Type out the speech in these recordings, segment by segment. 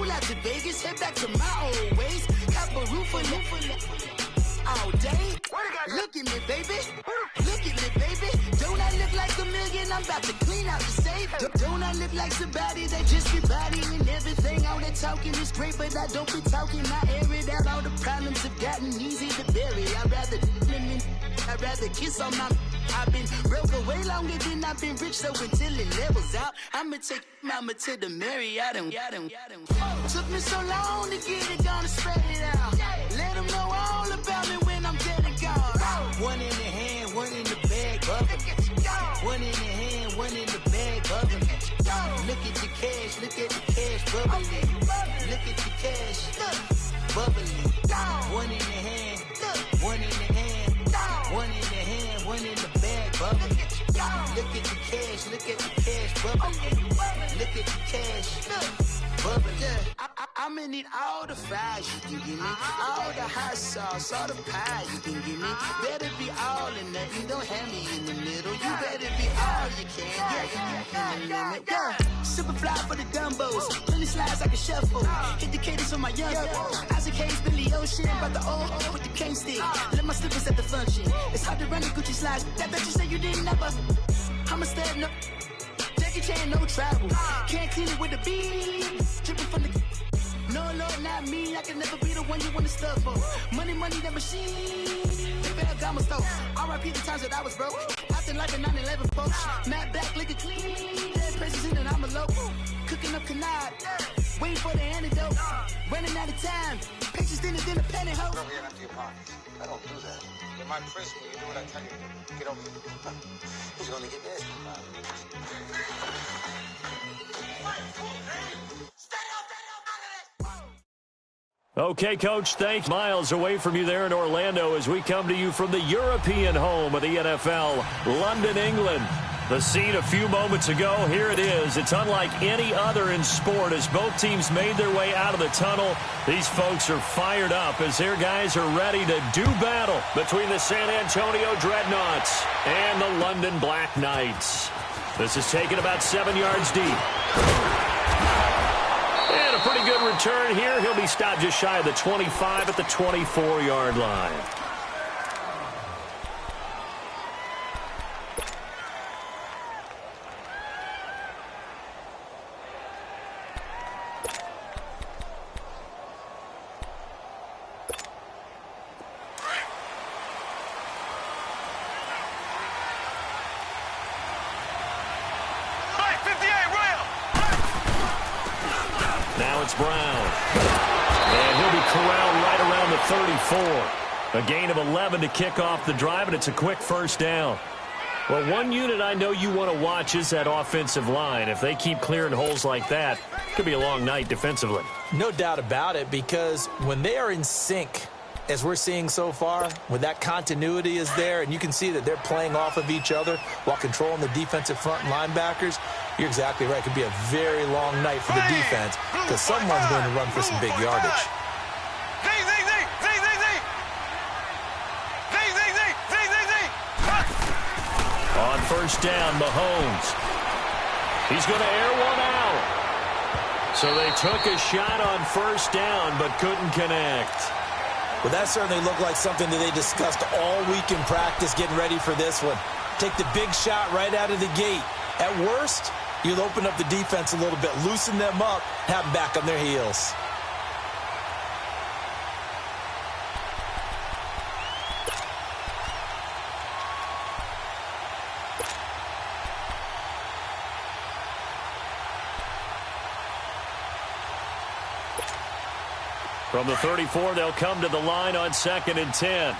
roll out to Vegas, head back to my old ways. Have a roof all day. Look at me, baby. Look at me, baby. Don't I look like a million? I'm about to clean out the safe. Don't I look like somebody that just be bodying everything? All that talking is great, but I don't be talking. I air it out. All the problems have gotten easy to bury. I'd rather kiss on my... I've been broke way longer than I've been rich, so until it levels out, I'ma take mama to the Marriott and took me so long to get it, gonna spread it out. Let them know all about me when I'm dead and gone. One in the hand, one in the bag, bubbling. One in the hand, one in the bag, bubbling. Look at the cash, bubbling. Look at the cash, bubbling. One in the hand, one in the hand, one in the hand, one in the bag, bubbling. Look at the cash, bubbling. Look at the cash, bubbling. I'ma need all the fries you can give me, all the hot sauce, all the pie you can give me. Better be all in nothing, don't have me in the middle. You better be all you can, yeah. Super fly for the dumbos, plenty slides like a shuffle. Hit the cadence on my young Isaac Hayes, Billy Ocean, about the old with the cane stick. Let my slippers at the function. It's hard to run the Gucci slides. That bet you say you didn't never. I'ma step no. Jackie Chan, no travel. Can't clean it with the beat. Dripping from the. No, Lord, not me. I can never be the one you want to stuff for. Money, that machine. The Ferragamo stove. R.I.P. the times that I was broke. Acting like a 9/11 folks. Matte black, liquor clean. Dead presses in and I'm a local. Cooking up canard. Waiting for the antidote. Running out of time. Pictures thinner than a pantyhose. Over here and empty your pockets. I don't do that. In my prison, you do what I tell you to. Get over here. He's gonna get this. Okay, Coach, thanks. Miles away from you there in Orlando as we come to you from the European home of the NFL, London, England. The scene a few moments ago, here it is. It's unlike any other in sport as both teams made their way out of the tunnel. These folks are fired up as their guys are ready to do battle between the San Antonio Dreadnoughts and the London Black Knights. This is taken about 7 yards deep. And a pretty good return here. He'll be stopped just shy of the 25 at the 24-yard line. It's Brown. And he'll be corralled right around the 34. A gain of 11 to kick off the drive, and it's a quick first down. Well, one unit I know you want to watch is that offensive line. If they keep clearing holes like that, it could be a long night defensively. No doubt about it, because when they are in sync, as we're seeing so far, when that continuity is there, and you can see that they're playing off of each other while controlling the defensive front and linebackers, you're exactly right. It could be a very long night for the defense because someone's going to run for some big yardage. On first down, Mahomes. He's going to air one out. So they took a shot on first down but couldn't connect. Well, that certainly looked like something that they discussed all week in practice getting ready for this one. Take the big shot right out of the gate. At worst, you'll open up the defense a little bit, loosen them up, have them back on their heels. From the 34, they'll come to the line on 2nd and 10.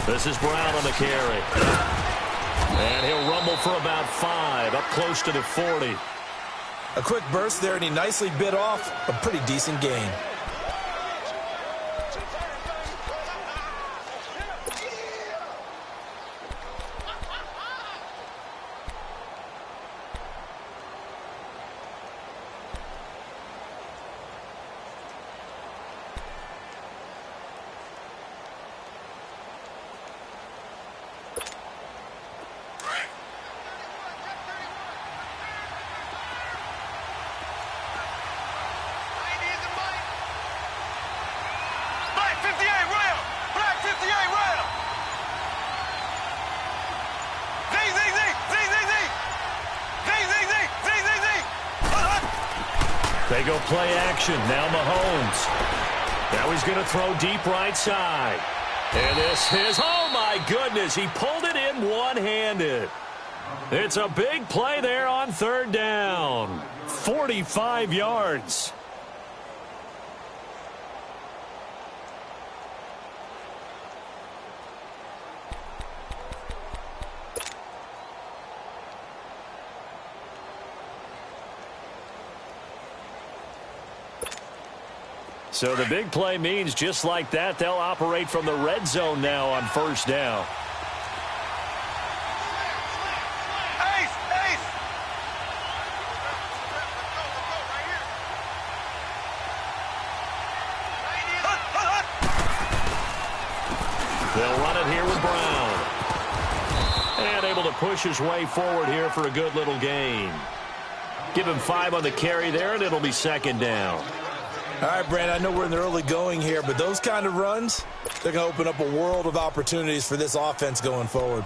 This is Brown on the carry. And he'll rumble for about 5, up close to the 40. A quick burst there, and he nicely bit off a pretty decent gain. They go play action. Now Mahomes. Now he's going to throw deep right side. And this is, oh my goodness, he pulled it in one-handed. It's a big play there on third down. 45 yards. So the big play means just like that, they'll operate from the red zone now on first down. They'll run it here with Brown. And able to push his way forward here for a good little gain. Give him 5 on the carry there, and it'll be second down. All right, Brandon, I know we're in the early going here, but those kind of runs, they're going to open up a world of opportunities for this offense going forward.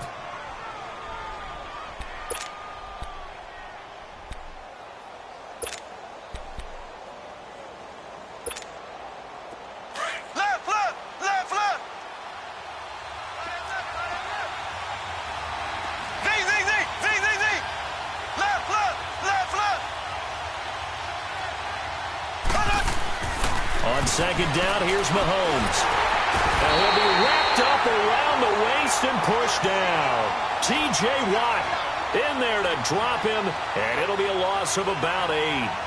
On second down, here's Mahomes. And he'll be wrapped up around the waist and pushed down. T.J. Watt in there to drop him, and it'll be a loss of about 8.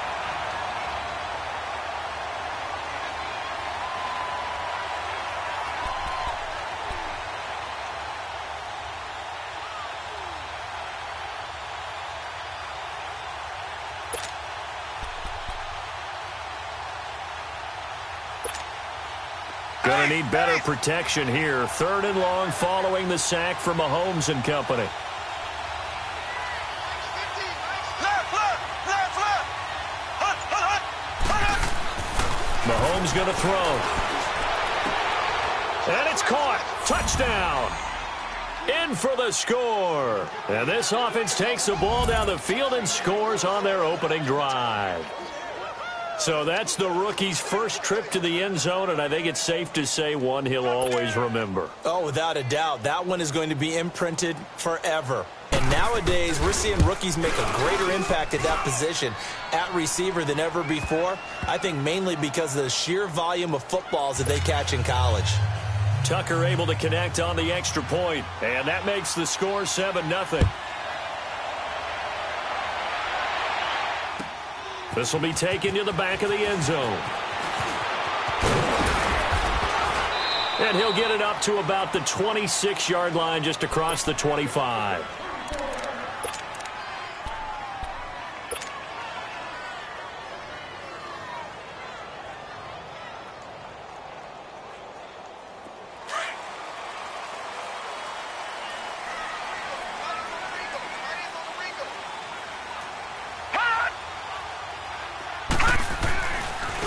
Going to need better protection here. 3rd and long following the sack from Mahomes and company. Mahomes going to throw. And it's caught. Touchdown. In for the score. And this offense takes the ball down the field and scores on their opening drive. So that's the rookie's first trip to the end zone, and I think it's safe to say one he'll always remember. Oh, without a doubt. That one is going to be imprinted forever. And nowadays, we're seeing rookies make a greater impact at that position at receiver than ever before. I think mainly because of the sheer volume of footballs that they catch in college. Tucker able to connect on the extra point, and that makes the score 7-0. This will be taken to the back of the end zone. And he'll get it up to about the 26-yard line, just across the 25.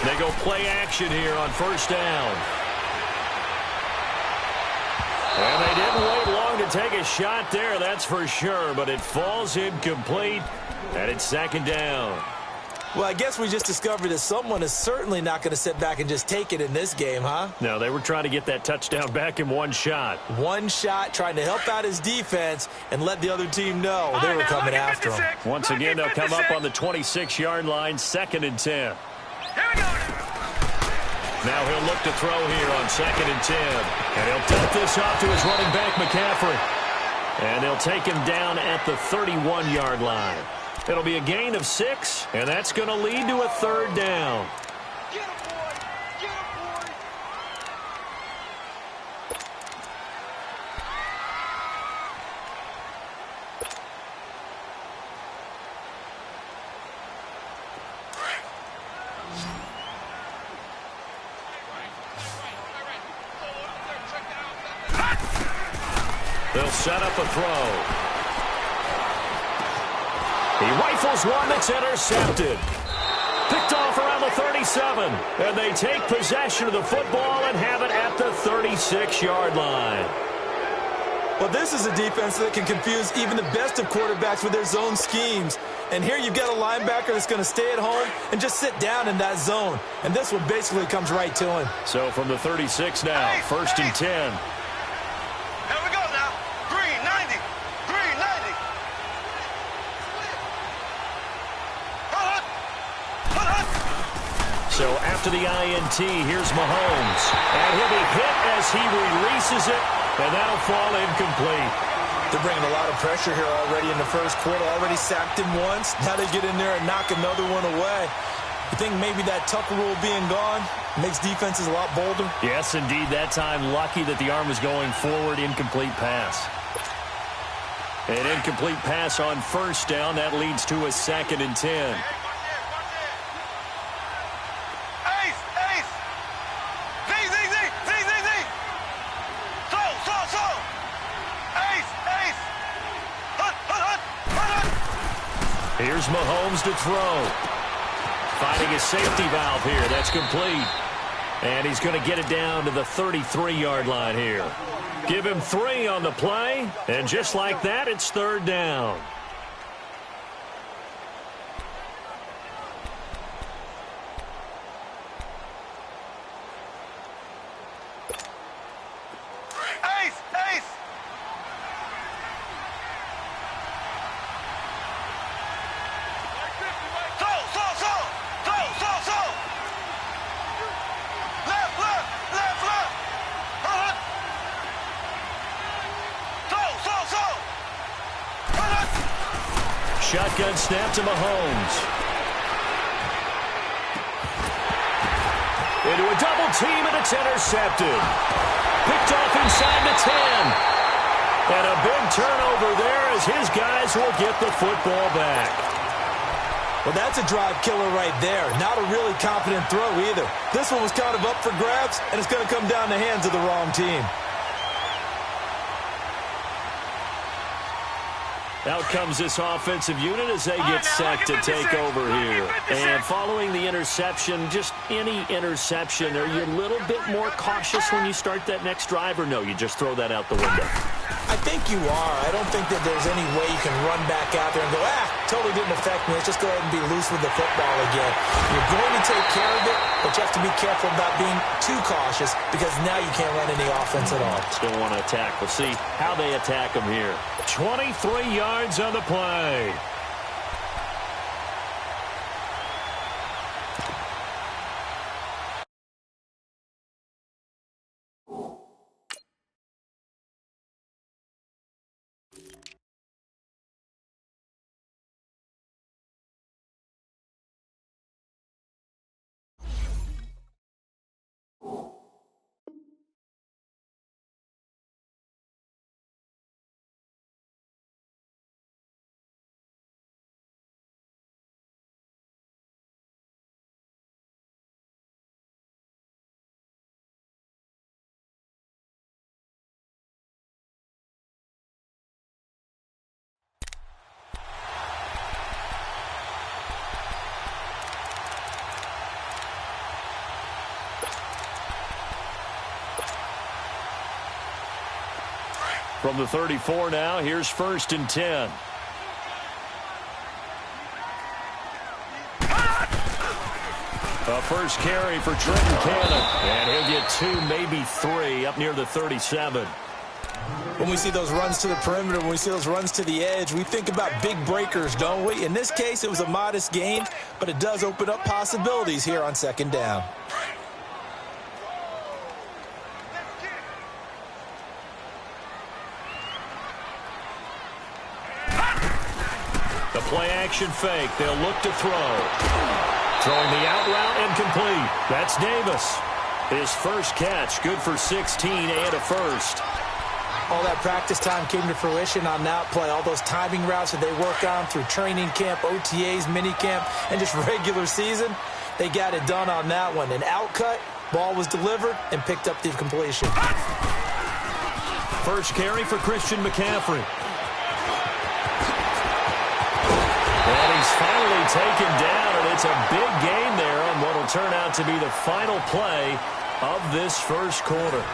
They go play action here on first down. And they didn't wait long to take a shot there, that's for sure, but it falls incomplete, and it's second down. Well, I guess we just discovered that someone is certainly not going to sit back and just take it in this game, huh? No, they were trying to get that touchdown back in one shot. One shot, trying to help out his defense and let the other team know they were coming after him. Once again, they'll come up on the 26-yard line, 2nd and 10. Now he'll look to throw here on 2nd and 10. And he'll dump this off to his running back, McCaffrey. And they'll take him down at the 31-yard line. It'll be a gain of 6, and that's going to lead to a 3rd down. Get him, boy! Get him, boy! They'll set up a throw. He rifles one that's intercepted. Picked off around the 37. And they take possession of the football and have it at the 36-yard line. Well, this is a defense that can confuse even the best of quarterbacks with their zone schemes. And here you've got a linebacker that's going to stay at home and just sit down in that zone. And this one basically comes right to him. So from the 36 now, first and 10. Here we go now. Green 90. Green 90. So after the INT, here's Mahomes. And he'll be hit as he releases it, and that'll fall incomplete. They're bringing a lot of pressure here already in the first quarter. Already sacked him once. Now they get in there and knock another one away. You think maybe that Tucker rule being gone makes defenses a lot bolder? Yes, indeed. That time, lucky that the arm was going forward. Incomplete pass. An incomplete pass on first down. That leads to a 2nd and 10. Here's Mahomes to throw. Finding a safety valve here. That's complete. And he's going to get it down to the 33-yard line here. Give him 3 on the play. And just like that, it's 3rd down. Shotgun snap to Mahomes. Into a double team, and it's intercepted. Picked off inside the 10. And a big turnover there as his guys will get the football back. Well, that's a drive killer right there. Not a really confident throw either. This one was kind of up for grabs, and it's going to come down the hands of the wrong team. Out comes this offensive unit as they get set to take over here. And following the interception, just any interception, are you a little bit more cautious when you start that next drive, or no, you just throw that out the window? I think you are. I don't think that there's any way you can run back out there and go, totally didn't affect me. Let's just go ahead and be loose with the football again. You're going to take care of it, but you have to be careful about being too cautious because now you can't run any offense at all. Still want to attack. We'll see how they attack them here. 23 yards on the play. From the 34 now, here's 1st and 10. A first carry for Trenton Cannon. And he'll get 2, maybe 3, up near the 37. When we see those runs to the perimeter, when we see those runs to the edge, we think about big breakers, don't we? In this case, it was a modest gain, but it does open up possibilities here on 2nd down. The play-action fake. They'll look to throw. Throwing the out route and complete. That's Davis. His first catch, good for 16 and a first. All that practice time came to fruition on that play. All those timing routes that they work on through training camp, OTAs, minicamp, and just regular season, they got it done on that one. An out cut, ball was delivered, and picked up the completion. First carry for Christian McCaffrey. And he's finally taken down, and it's a big gain there on what will turn out to be the final play of this first quarter.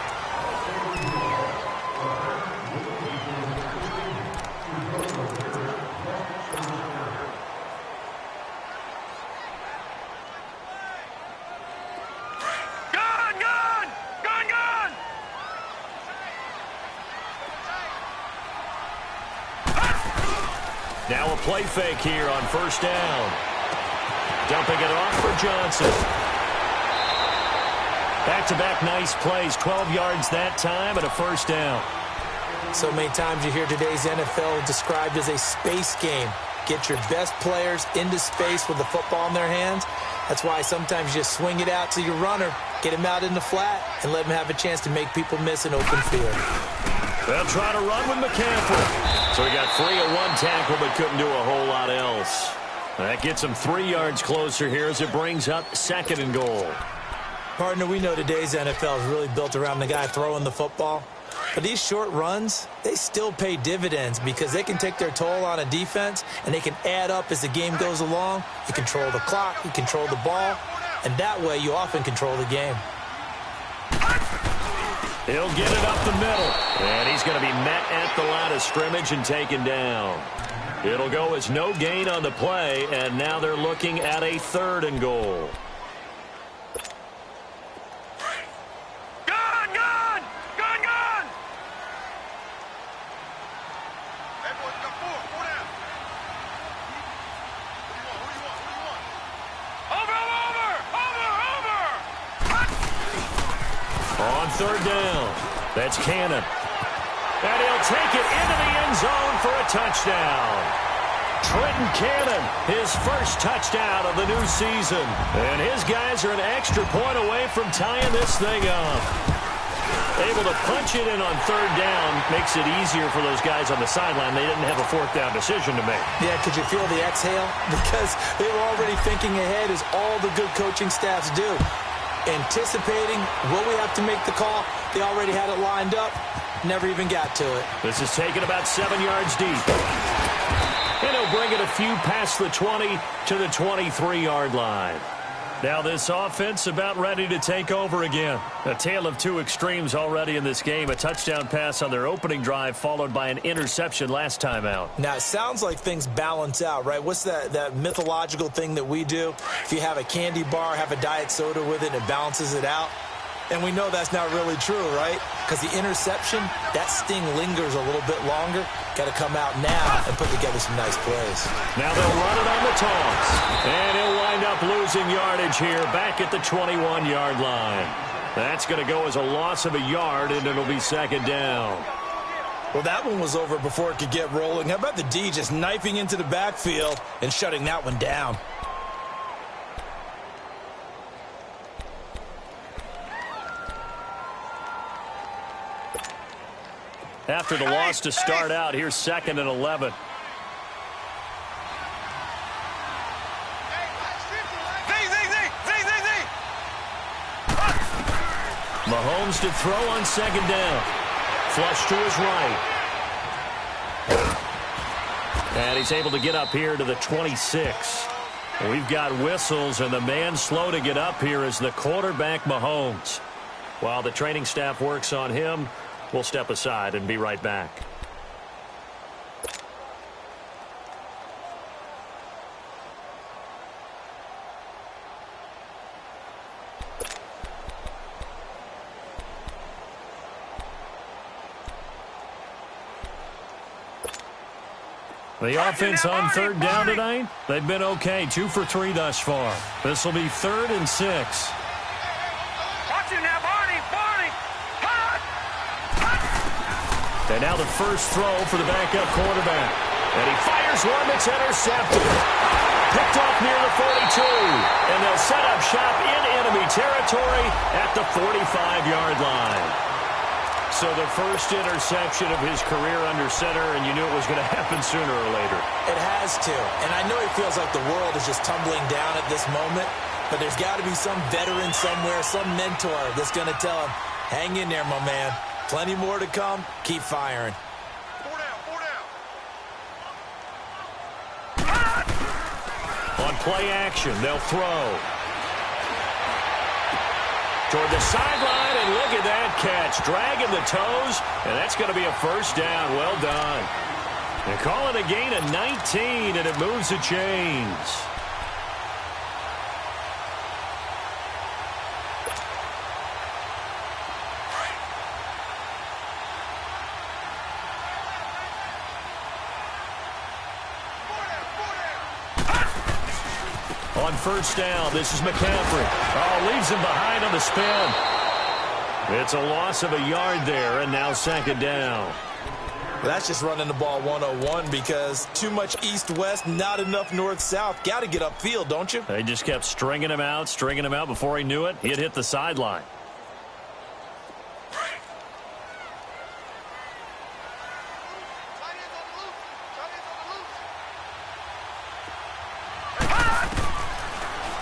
Now a play fake here on first down. Dumping it off for Johnson. Back-to-back nice plays, 12 yards that time and a first down. So many times you hear today's NFL described as a space game. Get your best players into space with the football in their hands. That's why sometimes you just swing it out to your runner, get him out in the flat, and let him have a chance to make people miss an open field. They'll try to run with McCaffrey. So he got free of one tackle but couldn't do a whole lot else. That gets him 3 yards closer here as it brings up 2nd and goal. Partner, we know today's NFL is really built around the guy throwing the football. But these short runs, they still pay dividends because they can take their toll on a defense and they can add up as the game goes along. You control the clock, you control the ball, and that way you often control the game. He'll get it up the middle, and he's going to be met at the line of scrimmage and taken down. It'll go as no gain on the play, and now they're looking at a 3rd and goal. On 3rd down, that's Cannon. And he'll take it into the end zone for a touchdown. Trenton Cannon, his first touchdown of the new season. And his guys are an extra point away from tying this thing up. Able to punch it in on 3rd down makes it easier for those guys on the sideline. They didn't have a 4th down decision to make. Yeah, could you feel the exhale? Because they were already thinking ahead as all the good coaching staffs do. Anticipating, will we have to make the call? They already had it lined up. Never even got to it. This is taken about 7 yards deep. And he'll bring it a few past the 20 to the 23-yard line. Now this offense about ready to take over again. A tale of two extremes already in this game. A touchdown pass on their opening drive followed by an interception last time out. Now it sounds like things balance out, right? What's that mythological thing that we do? If you have a candy bar, have a diet soda with it, and it balances it out. And we know that's not really true, right? Because the interception, that sting lingers a little bit longer. Got to come out now and put together some nice plays. Now they'll run it on the toss. And he'll wind up losing yardage here back at the 21-yard line. That's going to go as a loss of a yard, and it'll be 2nd down. Well, that one was over before it could get rolling. How about the D just knifing into the backfield and shutting that one down? After the loss to start out, here's 2nd and 11. Mahomes to throw on 2nd down. Flush to his right. And he's able to get up here to the 26. We've got whistles, and the man slow to get up here is the quarterback, Mahomes. While the training staff works on him, we'll step aside and be right back. The offense on 3rd down tonight, they've been okay. 2 for 3 thus far. This will be 3rd and 6. And now the first throw for the backup quarterback. And he fires one that's intercepted. Picked off near the 42. And they'll set up shop in enemy territory at the 45-yard line. So the first interception of his career under center, and you knew it was going to happen sooner or later. It has to. And I know it feels like the world is just tumbling down at this moment, but there's got to be some veteran somewhere, some mentor that's going to tell him, hang in there, my man. Plenty more to come. Keep firing. 4 down. On play action, they'll throw. Toward the sideline, and look at that catch. Dragging the toes, and that's going to be a first down. Well done. They call it a gain of 19, and it moves the chains. On first down, this is McCaffrey. Oh, leaves him behind on the spin. It's a loss of a yard there, and now second down. That's just running the ball 101 because too much east-west, not enough north-south. Got to get upfield, don't you? They just kept stringing him out before he knew it. He'd hit the sideline.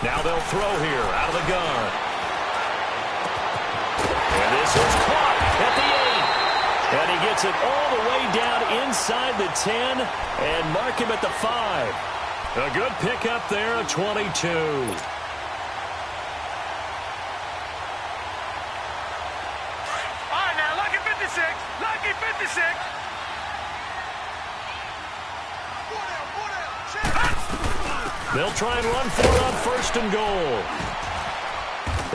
Now they'll throw here out of the gun. And this is caught at the 8. And he gets it all the way down inside the 10 and mark him at the 5. A good pickup there at 22. All right, now, lucky 56. Lucky 56. They'll try and run for it on first and goal.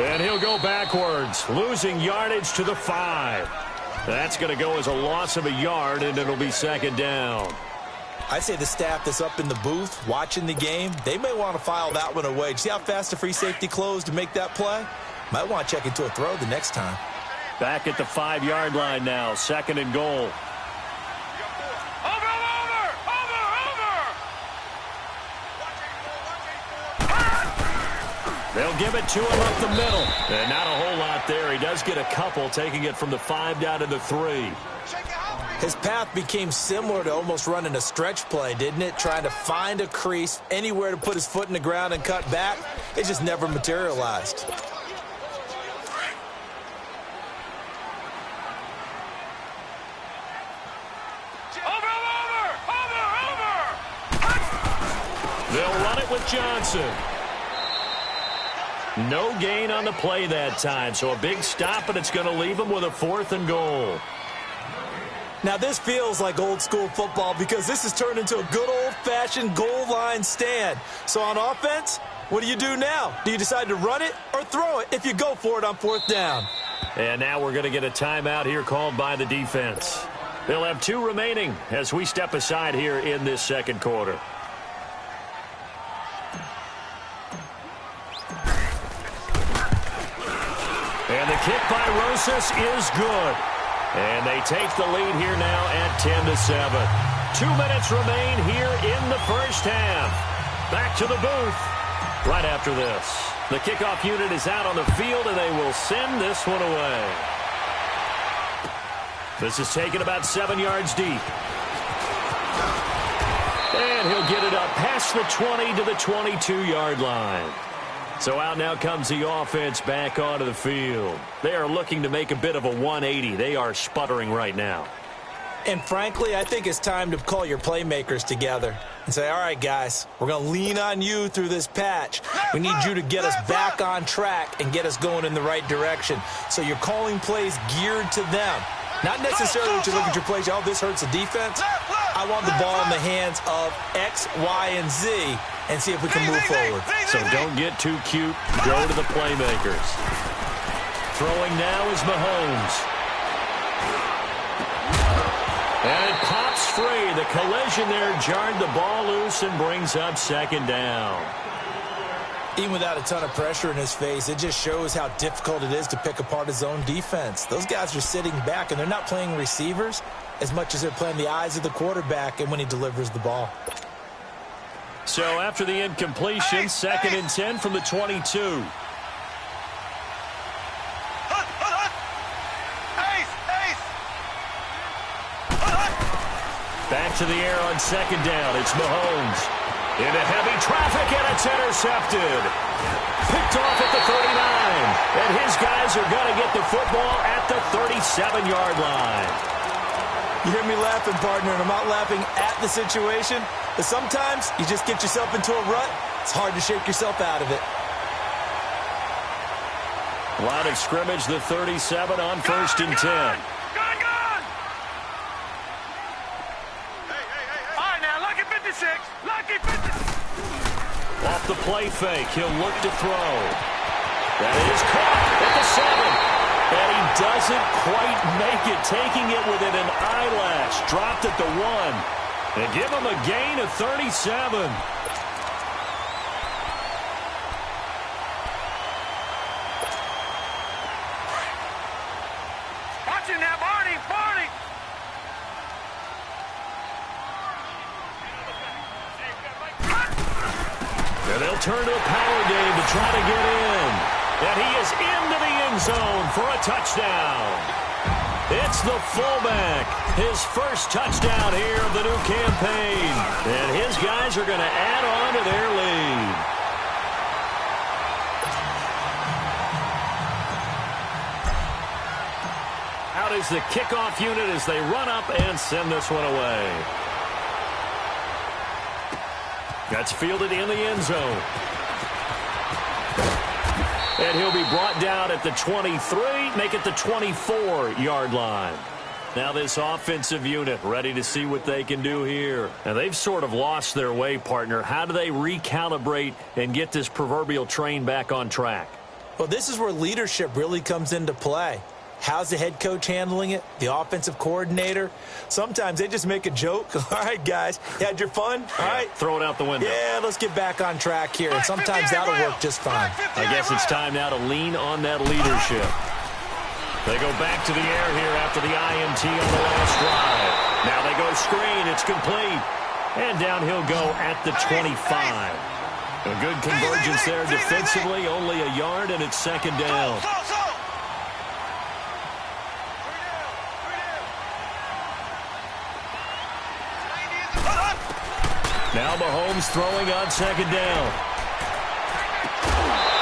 And he'll go backwards, losing yardage to the 5. That's going to go as a loss of a yard, and it'll be second down. I'd say the staff that's up in the booth watching the game, they may want to file that one away. See how fast the free safety closed to make that play? Might want to check into a throw the next time. Back at the 5-yard line now, second and goal. They'll give it to him up the middle. And not a whole lot there. He does get a couple, taking it from the 5 down to the 3. His path became similar to almost running a stretch play, didn't it? Trying to find a crease, anywhere to put his foot in the ground and cut back. It just never materialized. They'll run it with Johnson. No gain on the play that time, so a big stop, and it's going to leave him with a 4th and goal. Now, this feels like old-school football because this has turned into a good old-fashioned goal line stand. So on offense, what do you do now? Do you decide to run it or throw it if you go for it on 4th down? And now we're going to get a timeout here called by the defense. They'll have 2 remaining as we step aside here in this second quarter. And the kick by Rosas is good. And they take the lead here now at 10-7. 2 minutes remain here in the first half. Back to the booth right after this. The kickoff unit is out on the field, and they will send this one away. This is taken about 7 yards deep. And he'll get it up past the 20 to the 22-yard line. So out now comes the offense back onto the field. They are looking to make a bit of a 180. They are sputtering right now. And frankly, I think it's time to call your playmakers together and say, all right, guys, we're going to lean on you through this patch. We need you to get us back on track and get us going in the right direction. So you're calling plays geared to them. Not necessarily that you look at your plays, oh, this hurts the defense. I want the ball in the hands of X, Y, and Z and see if we can move forward. So don't get too cute. Go to the playmakers. Throwing now is Mahomes. And it pops free. The collision there jarred the ball loose and brings up second down. Even without a ton of pressure in his face, it just shows how difficult it is to pick apart his own defense. Those guys are sitting back, and they're not playing receivers as much as they're playing the eyes of the quarterback and when he delivers the ball. So after the incompletion, second and 10 from the 22. Back to the air on second down. It's Mahomes. Into heavy traffic, and it's intercepted. Picked off at the 39. And his guys are going to get the football at the 37-yard line. You hear me laughing, partner, and I'm not laughing at the situation. But sometimes you just get yourself into a rut. It's hard to shake yourself out of it. Line of scrimmage, the 37 on first and 10. Off the play fake, he'll look to throw. That is caught at the 7. And he doesn't quite make it, taking it within an eyelash. Dropped at the 1. And give him a gain of 37. And they'll turn to a power game to try to get in. And he is into the end zone for a touchdown. It's the fullback. His first touchdown here of the new campaign. And his guys are going to add on to their lead. Out is the kickoff unit as they run up and send this one away. That's fielded in the end zone. And he'll be brought down at the 23, make it the 24-yard line. Now this offensive unit ready to see what they can do here. And they've sort of lost their way, partner. How do they recalibrate and get this proverbial train back on track? Well, this is where leadership really comes into play. How's the head coach handling it? The offensive coordinator? Sometimes they just make a joke. All right, guys, you had your fun? All right. Throw it out the window. Yeah, let's get back on track here. And sometimes that'll work just fine. I guess it's time now to lean on that leadership. They go back to the air here after the INT on the last drive. Now they go screen. It's complete. And down he'll go at the 25. A good convergence there defensively. Only a yard, and it's second down. Now Mahomes throwing on second down.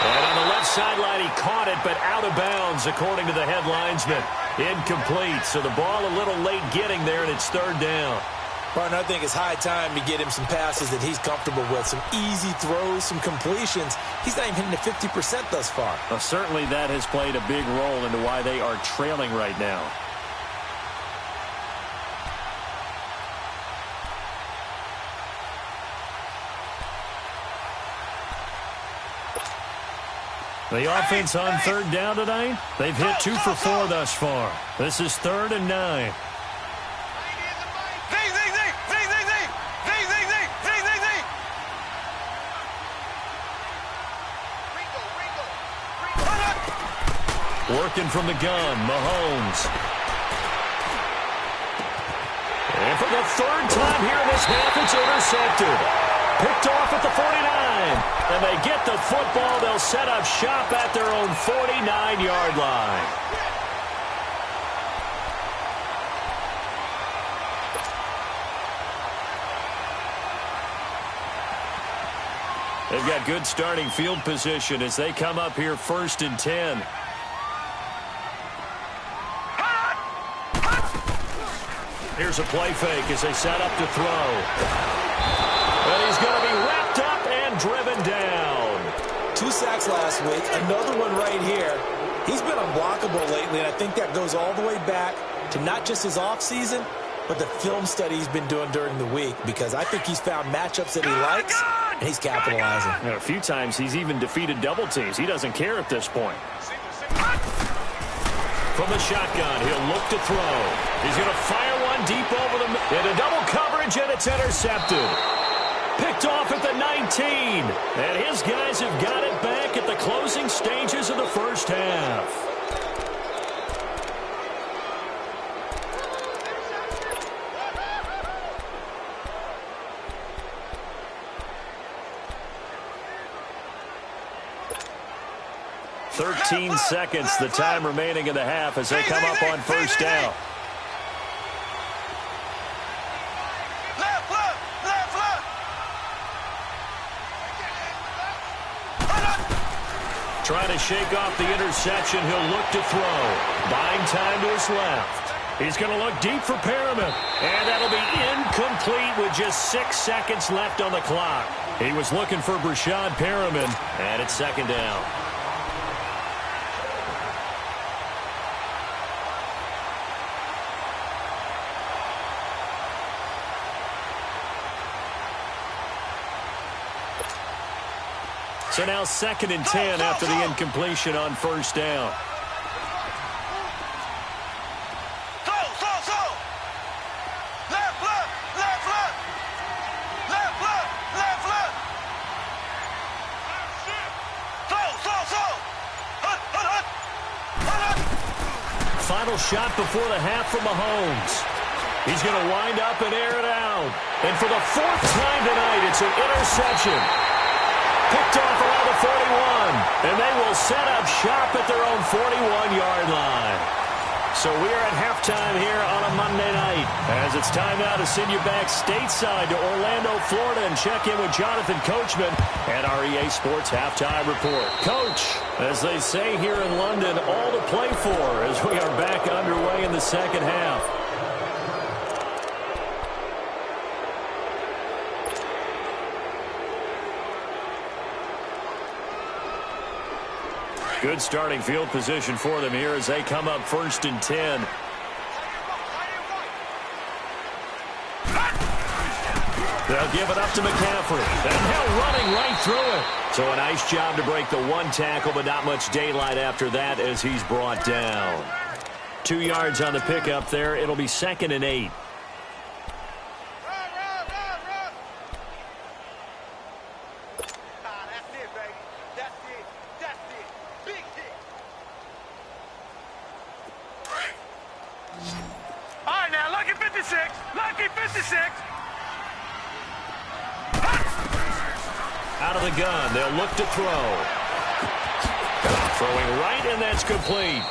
And on the left sideline, he caught it, but out of bounds, according to the head linesman. Incomplete, so the ball a little late getting there, and it's third down. Partner, I think it's high time to get him some passes that he's comfortable with, some easy throws, some completions. He's not even hitting the 50% thus far. Well, certainly that has played a big role into why they are trailing right now. The offense on third down tonight, they've hit 2 for 4 thus far. This is 3rd and 9. Working from the gun, Mahomes. And for the third time here in this half, it's intercepted. Picked off at the 49. And they get the football. They'll set up shop at their own 49-yard line. They've got good starting field position as they come up here 1st and 10. Here's a play fake as they set up to throw. And he's going to be wrapped up and driven down. 2 sacks last week, another one right here. He's been unblockable lately, and I think that goes all the way back to not just his offseason, but the film study he's been doing during the week, because I think he's found matchups that he likes, and he's capitalizing. And a few times he's even defeated double teams. He doesn't care at this point. From the shotgun, he'll look to throw. He's going to fire one deep over the middle. Into double coverage, and it's intercepted. Picked off at the 19. And his guys have got it back at the closing stages of the first half. "13 seconds, the time remaining in the half as they come up on first down. Trying to shake off the interception. He'll look to throw. Buying time to his left. He's going to look deep for Perriman. And that'll be incomplete with just 6 seconds left on the clock. He was looking for Brashad Perriman, and it's second down. So now 2nd and 10 after the incompletion on first down. Final shot before the half from Mahomes. He's going to wind up and air it out. And for the 4th time tonight, it's an interception. Picked off around the 41. And they will set up shop at their own 41-yard line. So we are at halftime here on a Monday night, as it's time now to send you back stateside to Orlando, Florida, and check in with Jonathan Coachman at our EA Sports Halftime Report. Coach, as they say here in London, all to play for as we are back underway in the second half. Good starting field position for them here as they come up 1st and 10. They'll give it up to McCaffrey. And now running right through it. So a nice job to break the one tackle, but not much daylight after that as he's brought down. 2 yards on the pickup there. It'll be 2nd and 8. Out of the gun, they'll look to throw. Throwing right, and that's complete.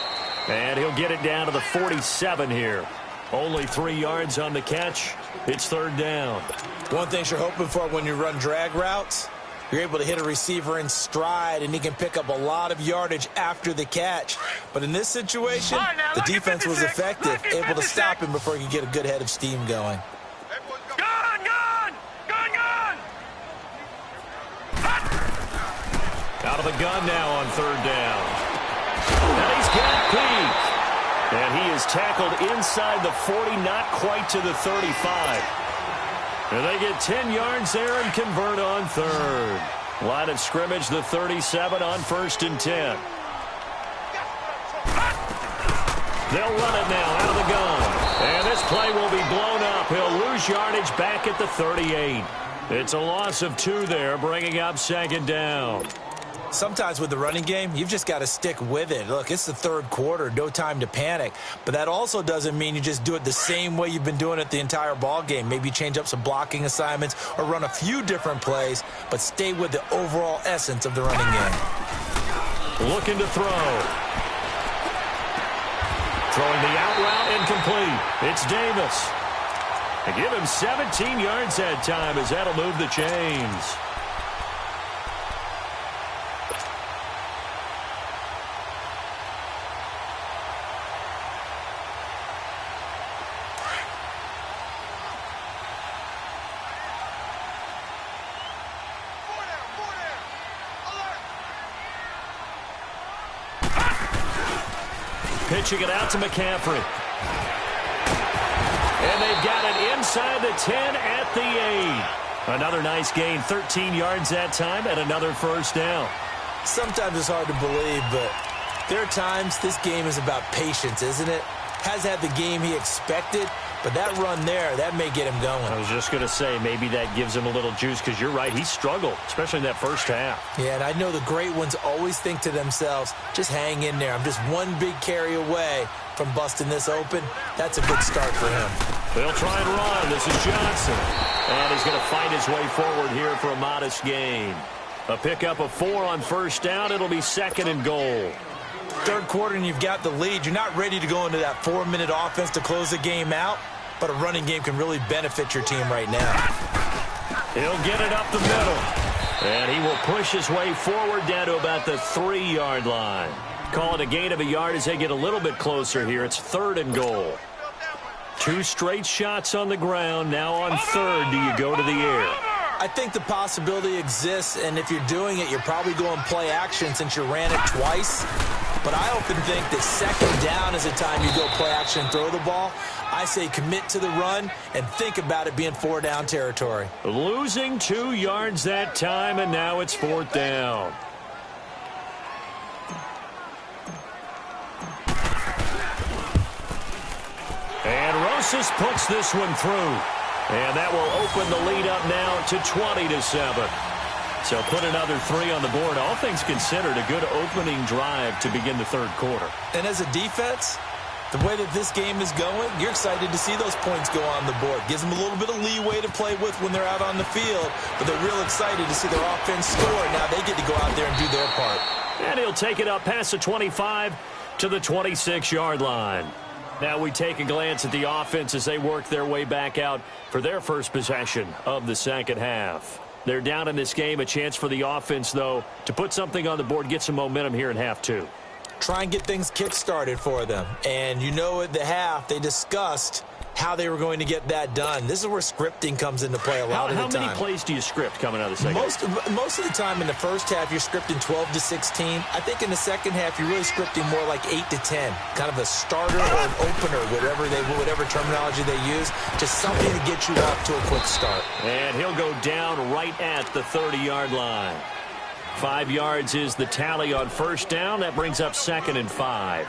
And he'll get it down to the 47 here. Only 3 yards on the catch. It's 3rd down. One thing you're hoping for when you run drag routes, you're able to hit a receiver in stride, and he can pick up a lot of yardage after the catch. But in this situation, the defense was effective, able to stop him before he could get a good head of steam going. Out of the gun now on 3rd down. And he's got Pete. And he is tackled inside the 40, not quite to the 35. And they get 10 yards there and convert on 3rd. Line of scrimmage, the 37 on 1st and 10. They'll run it now out of the gun. And this play will be blown up. He'll lose yardage back at the 38. It's a loss of 2 there, bringing up 2nd down. Sometimes with the running game, you've just got to stick with it. Look, it's the 3rd quarter, no time to panic. But that also doesn't mean you just do it the same way you've been doing it the entire ball game. Maybe change up some blocking assignments or run a few different plays, but stay with the overall essence of the running game. Looking to throw. Throwing the out route incomplete. It's Davis. They give him 17 yards that time as that'll move the chains. Pitching it out to McCaffrey. And they've got it inside the 10 at the 8. Another nice gain, 13 yards that time, and another 1st down. Sometimes it's hard to believe, but there are times this game is about patience, isn't it? Has had the game he expected, but that run there, that may get him going. I was just going to say, maybe that gives him a little juice, because you're right, he struggled, especially in that first half. Yeah, and I know the great ones always think to themselves, just hang in there. I'm just one big carry away from busting this open. That's a good start for him. They'll try and run. This is Johnson. And he's going to fight his way forward here for a modest gain. A pickup of 4 on 1st down. It'll be 2nd and goal. 3rd quarter and you've got the lead. You're not ready to go into that 4-minute offense to close the game out, but a running game can really benefit your team right now. He'll get it up the middle. And he will push his way forward down to about the 3-yard line. Call it a gain of a yard as they get a little bit closer here. It's 3rd and goal. 2 straight shots on the ground. Now on 3rd, do you go to the air? I think the possibility exists, and if you're doing it, you're probably going play action since you ran it twice. But I often think that 2nd down is the time you go play action and throw the ball. I say commit to the run and think about it being 4-down territory. Losing 2 yards that time, and now it's 4th down. And Rosas puts this one through. And that will open the lead up now to 20-7. So put another 3 on the board. All things considered, a good opening drive to begin the 3rd quarter. And as a defense, The way that this game is going, you're excited to see those points go on the board. Gives them a little bit of leeway to play with when they're out on the field, but they're real excited to see their offense score. Now they get to go out there and do their part. And he'll take it up past the 25 to the 26-yard line. Now we take a glance at the offense as they work their way back out for their first possession of the second half. They're down in this game. A chance for the offense, though, to put something on the board, get some momentum here in half two. Try and get things kick-started for them. And you know at the half, they discussed how they were going to get that done. This is where scripting comes into play a lot of the time. How many plays do you script coming out of the second half? Most of the time in the first half, you're scripting 12 to 16. I think in the second half, you're really scripting more like 8 to 10. Kind of a starter or an opener, whatever terminology they use. Just something to get you off to a quick start. And he'll go down right at the 30-yard line. 5 yards is the tally on first down. That brings up 2nd and 5.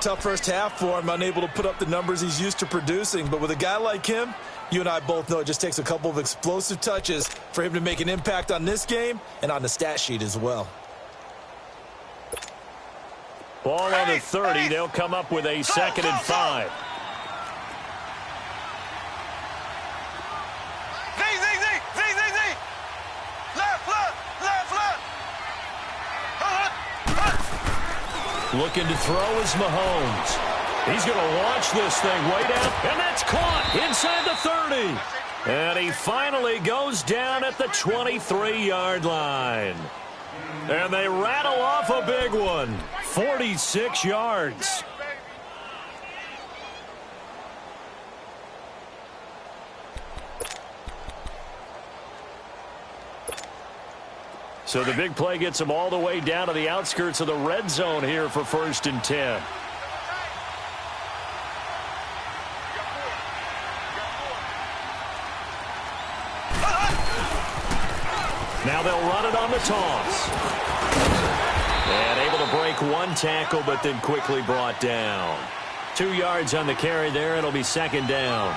Tough first half for him, unable to put up the numbers he's used to producing. But with a guy like him, you and I both know it just takes a couple of explosive touches for him to make an impact on this game and on the stat sheet as well. Ball on the 30. They'll come up with a 2nd and 5. Looking to throw is Mahomes. He's going to launch this thing way down, and that's caught inside the 30. And he finally goes down at the 23-yard line. And they rattle off a big one. 46 yards. So the big play gets them all the way down to the outskirts of the red zone here for 1st and 10. Now they'll run it on the toss. And able to break one tackle, but then quickly brought down. 2 yards on the carry there. It'll be 2nd down.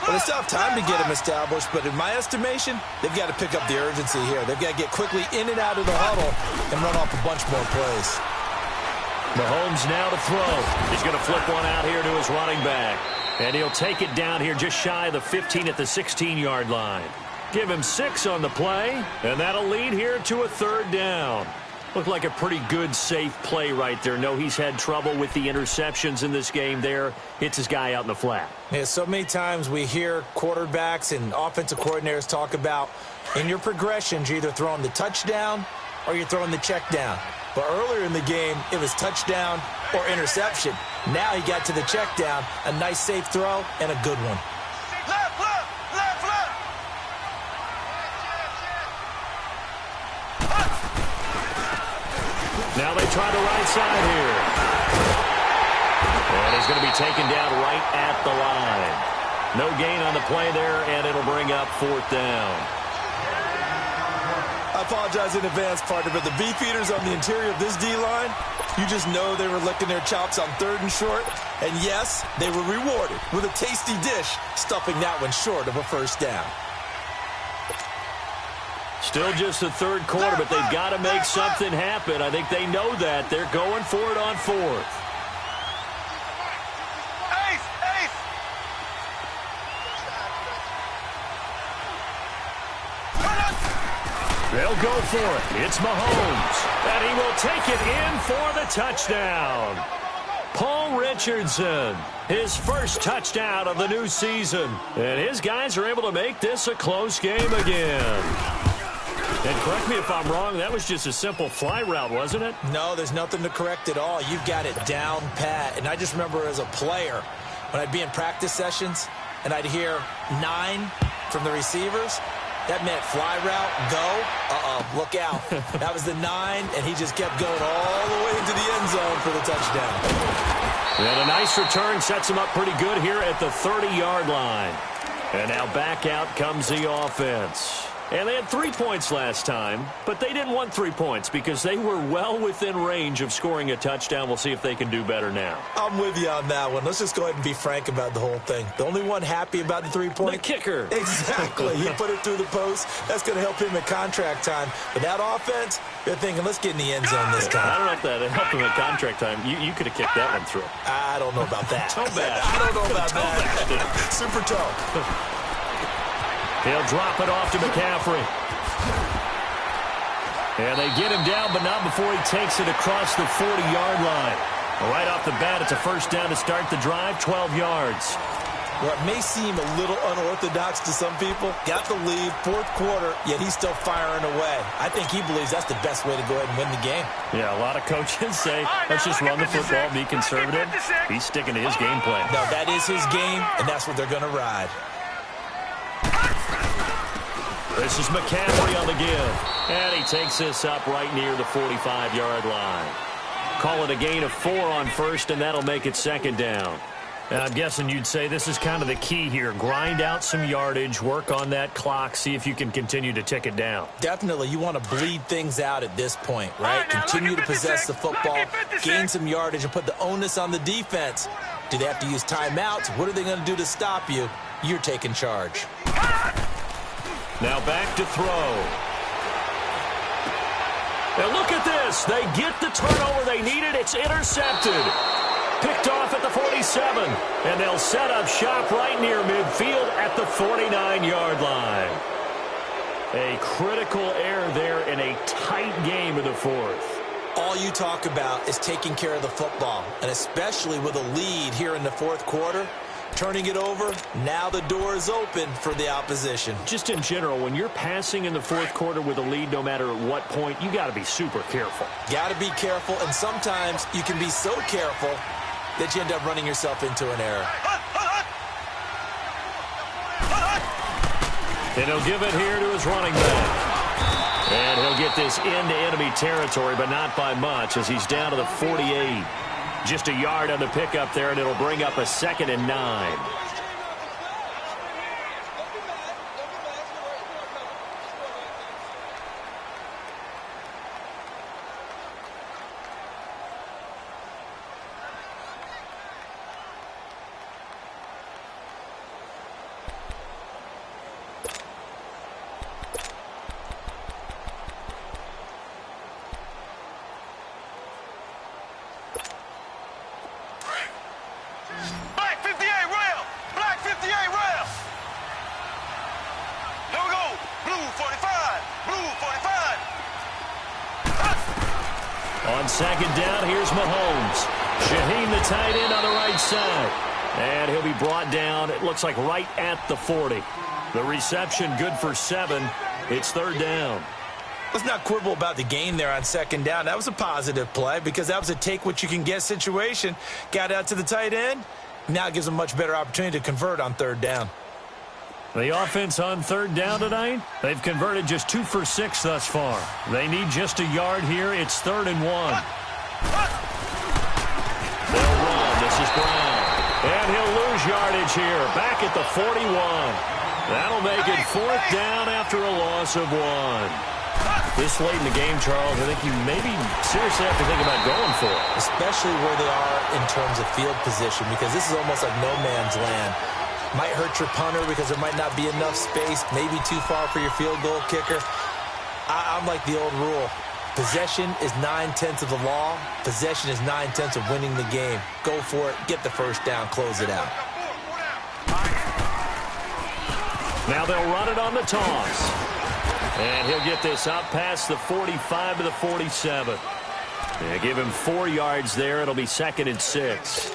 Well, they still have time to get him established, but in my estimation, they've got to pick up the urgency here. They've got to get quickly in and out of the huddle and run off a bunch more plays. Mahomes now to throw. He's going to flip one out here to his running back. And he'll take it down here just shy of the 15 at the 16-yard line. Give him 6 on the play, and that'll lead here to a 3rd down. Looked like a pretty good, safe play right there. No, he's had trouble with the interceptions in this game there. Hits his guy out in the flat. Yeah, so many times we hear quarterbacks and offensive coordinators talk about in your progressions, you're either throwing the touchdown or you're throwing the check down. But earlier in the game, it was touchdown or interception. Now he got to the check down, a nice safe throw, and a good one. Now they try the right side here. And he's going to be taken down right at the line. No gain on the play there, and it'll bring up 4th down. I apologize in advance, partner, but the beefeaters on the interior of this D-line, you just know they were licking their chops on 3rd and short. And yes, they were rewarded with a tasty dish, stuffing that one short of a 1st down. Still just the 3rd quarter, but they've got to make something happen. I think they know that. They're going for it on 4th. They'll go for it. It's Mahomes. And he will take it in for the touchdown. Paul Richardson, his first touchdown of the new season. And his guys are able to make this a close game again. And correct me if I'm wrong, that was just a simple fly route, wasn't it? No, there's nothing to correct at all. You've got it down pat. And I just remember as a player, when I'd be in practice sessions and I'd hear 9 from the receivers, that meant fly route, go, look out. That was the 9, and he just kept going all the way into the end zone for the touchdown. And a nice return sets him up pretty good here at the 30-yard line. And now back out comes the offense. And they had 3 points last time, but they didn't want 3 points because they were well within range of scoring a touchdown. We'll see if they can do better now. I'm with you on that one. Let's just go ahead and be frank about the whole thing. The only one happy about the 3-point? The kicker. Exactly. He put it through the post. That's going to help him at contract time. But that offense, they're thinking, let's get in the end zone this time. I don't know if that helped him at contract time. You could have kicked that one through. I don't know about that. Toe bash. I don't know about that. Super toe. He'll drop it off to McCaffrey. And they get him down, but not before he takes it across the 40-yard line. Right off the bat, it's a first down to start the drive, 12 yards. Well, it may seem a little unorthodox to some people. Got the lead, fourth quarter, yet he's still firing away. I think he believes that's the best way to go ahead and win the game. Yeah, a lot of coaches say, let's just run the football, be conservative. He's sticking to his game plan. No, that is his game, and that's what they're going to ride. This is McCaffrey on the give. And he takes this up right near the 45-yard line. Call it a gain of 4 on first, and that'll make it second down. And I'm guessing you'd say this is kind of the key here. Grind out some yardage, work on that clock, see if you can continue to tick it down. Definitely. You want to bleed things out at this point, right? Continue to possess the football, gain some yardage, and put the onus on the defense. Do they have to use timeouts? What are they going to do to stop you? You're taking charge. Now back to throw. And look at this. They get the turnover they needed. It's intercepted. Picked off at the 47. And they'll set up shop right near midfield at the 49-yard line. A critical error there in a tight game in the fourth. All you talk about is taking care of the football, and especially with a lead here in the fourth quarter. Turning it over, now the door is open for the opposition. Just in general, when you're passing in the fourth quarter with a lead, no matter at what point, you got to be super careful. Got to be careful, and sometimes you can be so careful that you end up running yourself into an error. And he'll give it here to his running back. And he'll get this into enemy territory, but not by much as he's down to the 48. Just a yard on the pickup there, and it'll bring up a 2nd and 9. On second down, here's Mahomes. Shaheen, the tight end, on the right side. And he'll be brought down, it looks like right at the 40. The reception good for 7. It's third down. Let's not quibble about the gain there on second down. That was a positive play because that was a take-what-you-can-get situation. Got out to the tight end. Now it gives them a much better opportunity to convert on third down. The offense on third down tonight, they've converted just 2 for 6 thus far. They need just a yard here. It's 3rd and 1. They'll run. This is Brown. And he'll lose yardage here. Back at the 41. That'll make it 4th down after a loss of 1. This late in the game, Charles, I think you maybe seriously have to think about going for it. Especially where they are in terms of field position, because this is almost like no man's land. Might hurt your punter because there might not be enough space, maybe too far for your field goal kicker. I'm like the old rule. Possession is 9/10 of the law. Possession is 9/10 of winning the game. Go for it. Get the first down. Close it out. Now they'll run it on the toss. And he'll get this up past the 45 to the 47. They give him 4 yards there. It'll be 2nd and 6.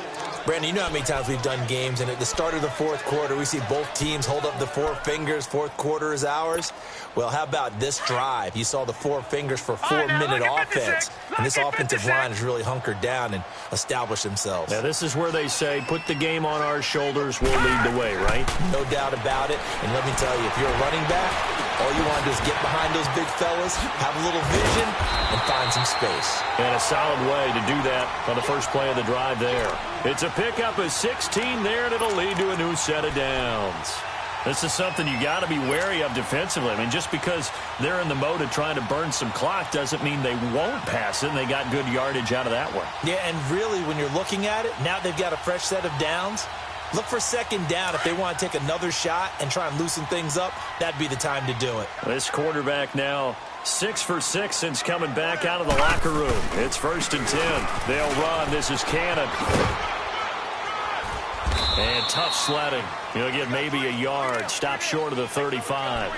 Brandon, you know how many times we've done games, and at the start of the fourth quarter, we see both teams hold up the 4 fingers. Fourth quarter is ours. Well, how about this drive? You saw the 4 fingers for 4-minute offense, and this offensive line has really hunkered down and established themselves. Now, this is where they say, put the game on our shoulders, we'll lead the way, right? No doubt about it, and let me tell you, if you're a running back, all you want to do is get behind those big fellas, have a little vision, and find some space. And a solid way to do that on the first play of the drive there. It's a pickup of 16 there, and it'll lead to a new set of downs. This is something you got to be wary of defensively. I mean, just because they're in the mode of trying to burn some clock doesn't mean they won't pass it, and they got good yardage out of that one. Yeah, and really, when you're looking at it, now they've got a fresh set of downs. Look for second down if they want to take another shot and try and loosen things up. That'd be the time to do it. This quarterback now 6 for 6 since coming back out of the locker room. It's 1st and 10. They'll run. This is Cannon. And tough sledding. He'll get maybe a yard. Stop short of the 35.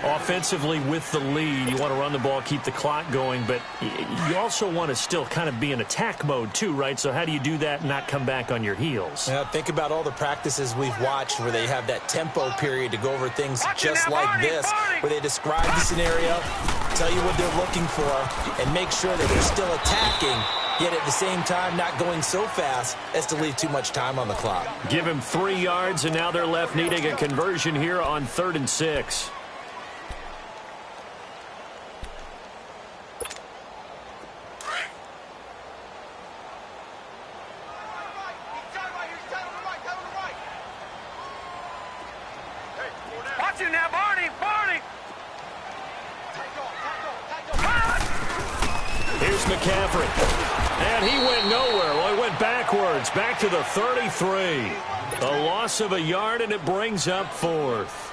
Offensively with the lead, you want to run the ball, keep the clock going, but you also want to still kind of be in attack mode too, right? So how do you do that and not come back on your heels? Yeah, think about all the practices we've watched where they have that tempo period to go over things just like this, where they describe the scenario, tell you what they're looking for, and make sure that they're still attacking, yet at the same time not going so fast as to leave too much time on the clock. Give him 3 yards, and now they're left needing a conversion here on 3rd and 6. Here's McCaffrey. And he went nowhere. Well, he went backwards, back to the 33. A loss of a yard, and it brings up 4th.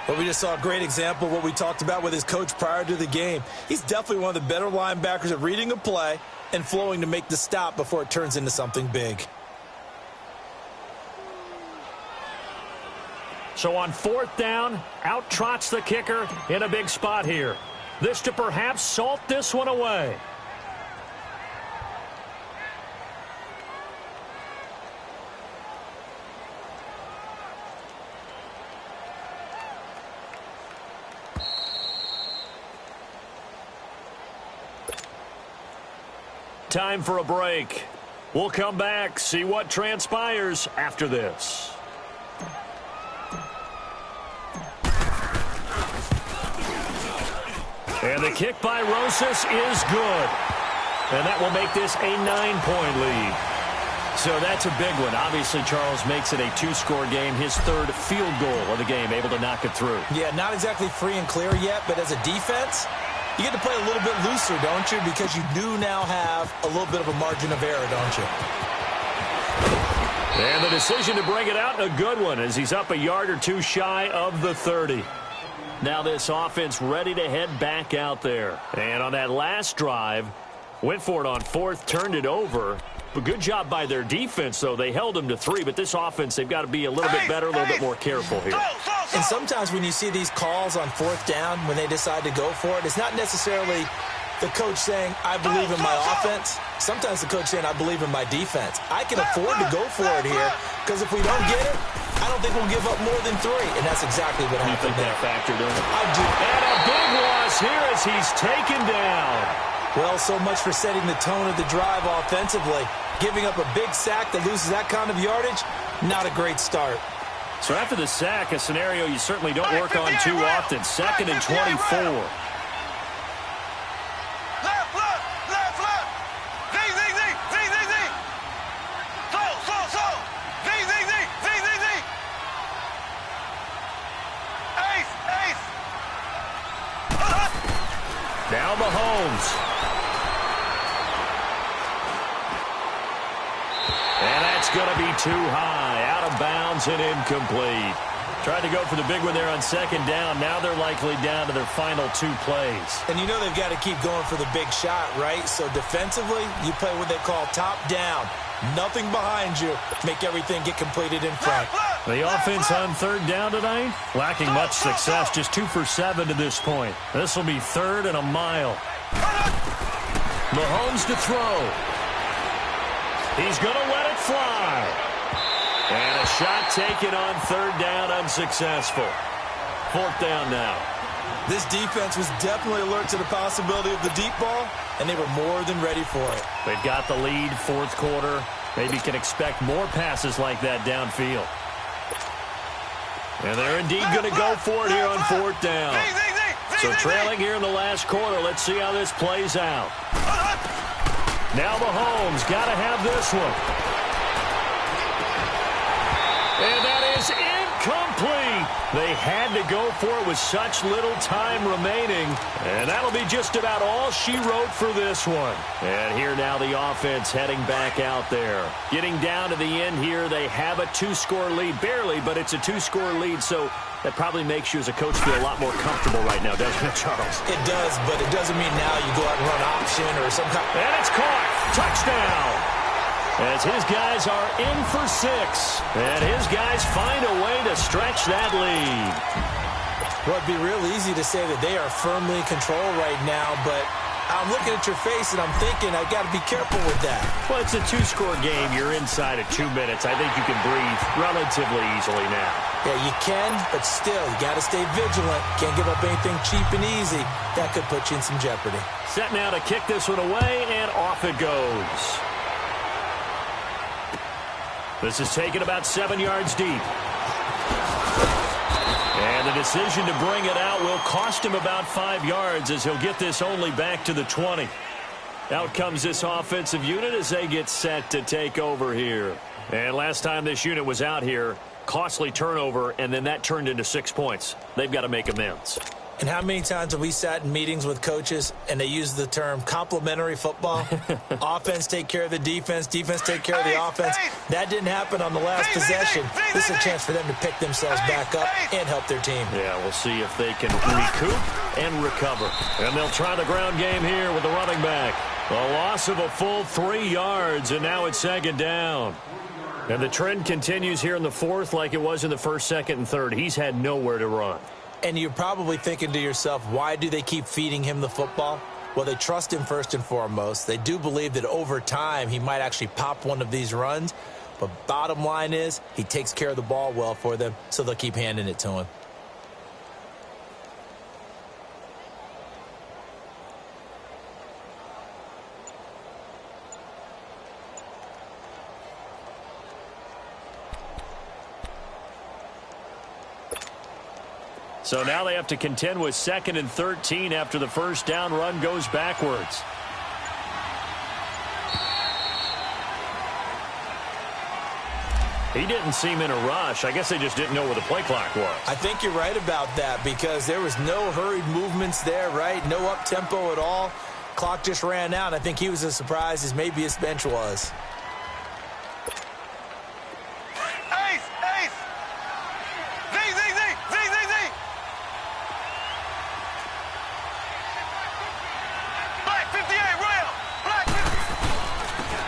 Well, we just saw a great example of what we talked about with his coach prior to the game. He's definitely one of the better linebackers at reading a play and flowing to make the stop before it turns into something big. So on 4th down, out trots the kicker in a big spot here. This to perhaps salt this one away. Time for a break. We'll come back, see what transpires after this. And the kick by Rosas is good. And that will make this a 9-point lead. So that's a big one. Obviously, Charles makes it a 2-score game. His 3rd field goal of the game, able to knock it through. Yeah, not exactly free and clear yet, but as a defense, you get to play a little bit looser, don't you? Because you do now have a little bit of a margin of error, don't you? And the decision to bring it out, a good one, as he's up a yard or 2 shy of the 30. Now this offense ready to head back out there. And on that last drive, went for it on 4th, turned it over. But good job by their defense, though. They held them to 3, but this offense, they've got to be a little bit better, a little bit more careful here. And sometimes when you see these calls on 4th down, when they decide to go for it, it's not necessarily the coach saying, I believe in my offense. Sometimes the coach saying, I believe in my defense. I can afford to go for it here, because if we don't get it, I don't think we'll give up more than 3, and that's exactly what happened there. That factored in. I do. And a big loss here as he's taken down. Well, so much for setting the tone of the drive offensively. Giving up a big sack that loses that kind of yardage, not a great start. So after the sack, a scenario you certainly don't work on too often. 2nd and 24. Now Mahomes. And that's going to be too high. Out of bounds and incomplete. Tried to go for the big one there on 2nd down. Now they're likely down to their final 2 plays. And you know they've got to keep going for the big shot, right? So defensively, you play what they call top down. Nothing behind you. Make everything get completed in front. The offense on 3rd down tonight, lacking much success, just 2 for 7 to this point. This will be 3rd and a mile. Mahomes to throw. He's going to let it fly. And a shot taken on 3rd down, unsuccessful. 4th down now. This defense was definitely alert to the possibility of the deep ball, and they were more than ready for it. They've got the lead, 4th quarter. Maybe can expect more passes like that downfield. And they're indeed going to go for it here on 4th down. So trailing here in the last quarter. Let's see how this plays out. Now Mahomes got to have this one. And that is incomplete. They had to go for it with such little time remaining. And that'll be just about all she wrote for this one. And here now the offense heading back out there. Getting down to the end here, they have a 2-score lead. Barely, but it's a 2-score lead, so that probably makes you as a coach feel a lot more comfortable right now, doesn't it, Charles? It does, but it doesn't mean now you go out and run option or some kind. And it's caught. Touchdown. As his guys are in for 6. And his guys find a way to stretch that lead. Well, it'd be real easy to say that they are firmly in control right now, but I'm looking at your face and I'm thinking I got to be careful with that. Well, it's a 2-score game. You're inside of 2 minutes. I think you can breathe relatively easily now. Yeah, you can, but still, you got to stay vigilant. Can't give up anything cheap and easy. That could put you in some jeopardy. Set now to kick this one away, and off it goes. This is taken about 7 yards deep. And the decision to bring it out will cost him about 5 yards as he'll get this only back to the 20. Out comes this offensive unit as they get set to take over here. And last time this unit was out here, costly turnover, and then that turned into 6 points. They've got to make amends. And how many times have we sat in meetings with coaches and they use the term complementary football? Offense take care of the defense, defense take care of the offense. That didn't happen on the last possession. This is a chance for them to pick themselves back up and help their team. Yeah, we'll see if they can recoup and recover. And they'll try the ground game here with the running back. A loss of a full 3 yards, and now it's 2nd down. And the trend continues here in the 4th like it was in the 1st, 2nd, and 3rd. He's had nowhere to run. And you're probably thinking to yourself, why do they keep feeding him the football? Well, they trust him first and foremost. They do believe that over time he might actually pop one of these runs. But bottom line is he takes care of the ball well for them, so they'll keep handing it to him. So now they have to contend with 2nd and 13 after the first down run goes backwards. He didn't seem in a rush. I guess they just didn't know where the play clock was. I think you're right about that because there was no hurried movements there, right? No up-tempo at all. Clock just ran out. I think he was as surprised as maybe his bench was.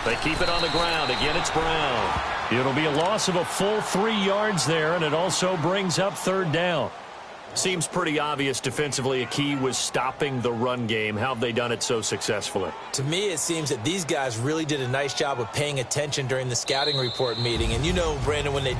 They keep it on the ground. Again, it's Brown. It'll be a loss of a full 3 yards there, and it also brings up 3rd down. Seems pretty obvious defensively a key was stopping the run game. How have they done it so successfully? To me, it seems that these guys really did a nice job of paying attention during the scouting report meeting. And you know, Brandon, when they